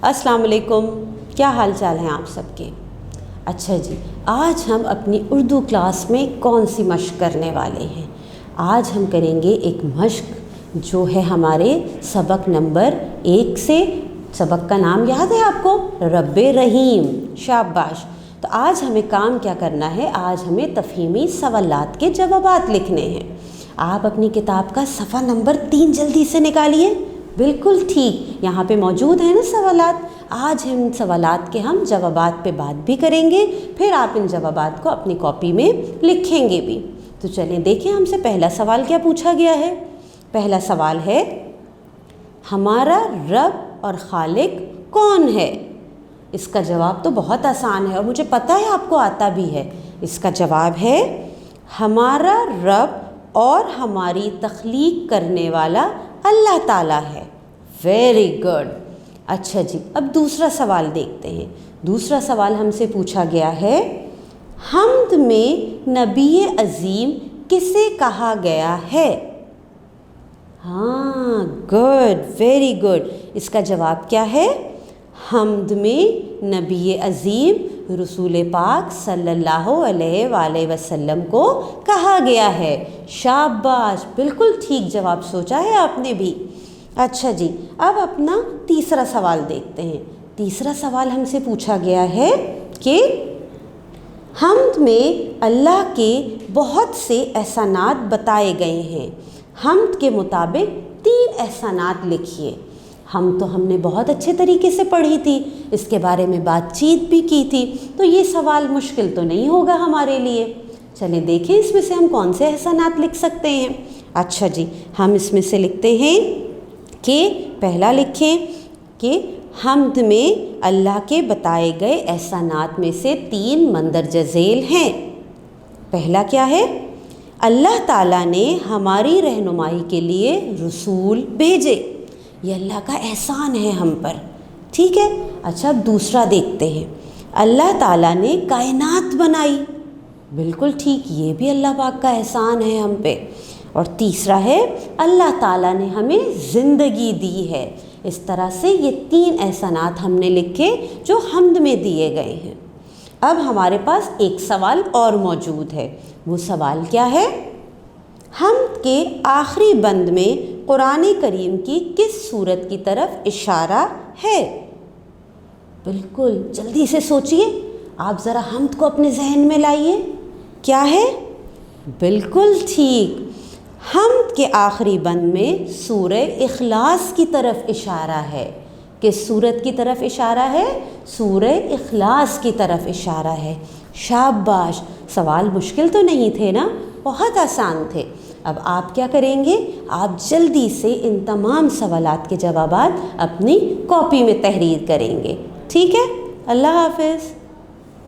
अस्सलाम वालेकुम, क्या हाल चाल हैं आप सबके। अच्छा जी, आज हम अपनी उर्दू क्लास में कौन सी मश्क करने वाले हैं। आज हम करेंगे एक मश्क जो है हमारे सबक नंबर 1 से। सबक का नाम याद है आपको? रब्बे रहीम। शाबाश। तो आज हमें काम क्या करना है, आज हमें तफ़हीमी सवालात के जवाबात लिखने हैं। आप अपनी किताब का सफ़ा नंबर 3 जल्दी से निकालिए। बिल्कुल ठीक, यहाँ पे मौजूद है ना सवालात। आज इन सवालात के हम जवाबात पे बात भी करेंगे, फिर आप इन जवाबात को अपनी कॉपी में लिखेंगे भी। तो चलें देखें, हमसे पहला सवाल क्या पूछा गया है। पहला सवाल है, हमारा रब और खालिक कौन है। इसका जवाब तो बहुत आसान है और मुझे पता है आपको आता भी है। इसका जवाब है, हमारा रब और हमारी तख्लीक करने वाला अल्लाह ताला है। Very good. अच्छा जी, अब दूसरा सवाल देखते हैं। दूसरा सवाल हमसे पूछा गया है, हम्द में नबी अज़ीम किसे कहा गया है। हाँ, गुड, वेरी गुड। इसका जवाब क्या है, हम्द में नबी अज़ीम रसूल पाक सल्लल्लाहु अलैहि वसल्लम को कहा गया है। शाबाश, बिल्कुल ठीक जवाब सोचा है आपने भी। अच्छा जी, अब अपना तीसरा सवाल देखते हैं। तीसरा सवाल हमसे पूछा गया है कि हम्द में अल्लाह के बहुत से एहसानात बताए गए हैं। हम्द के मुताबिक 3 एहसानात लिखिए। हमने बहुत अच्छे तरीके से पढ़ी थी, इसके बारे में बातचीत भी की थी, तो ये सवाल मुश्किल तो नहीं होगा हमारे लिए। चलें देखें इसमें से हम कौन से एहसानात लिख सकते हैं। अच्छा जी, हम इसमें से लिखते हैं कि पहला लिखें कि हम्द में अल्लाह के बताए गए एहसानात में से 3 मंदरजा झेल हैं। पहला क्या है, अल्लाह ताला ने हमारी रहनुमाई के लिए रसूल भेजे। ये अल्लाह का एहसान है हम पर, ठीक है। अच्छा, अब दूसरा देखते हैं, अल्लाह ताला ने कायनात बनाई। बिल्कुल ठीक, ये भी अल्लाह पाक का एहसान है हम पे। और तीसरा है, अल्लाह ताला ने हमें ज़िंदगी दी है। इस तरह से ये 3 एहसानात हमने लिखे जो हम्द में दिए गए हैं। अब हमारे पास एक सवाल और मौजूद है। वो सवाल क्या है, हम्द के आखिरी बंद में कुरान करीम की किस सूरत की तरफ इशारा है। बिल्कुल, जल्दी से सोचिए, आप ज़रा हम्द को अपने जहन में लाइए। क्या है? बिल्कुल ठीक, हम्द के आखिरी बंद में सूरह इखलास की तरफ इशारा है। किस सूरत की तरफ इशारा है? सूरह इखलास की तरफ इशारा है। शाबाश, सवाल मुश्किल तो नहीं थे ना, बहुत आसान थे। अब आप क्या करेंगे, आप जल्दी से इन तमाम सवालात के जवाबात अपनी कॉपी में तहरीर करेंगे। ठीक है, अल्लाह हाफ़िज़।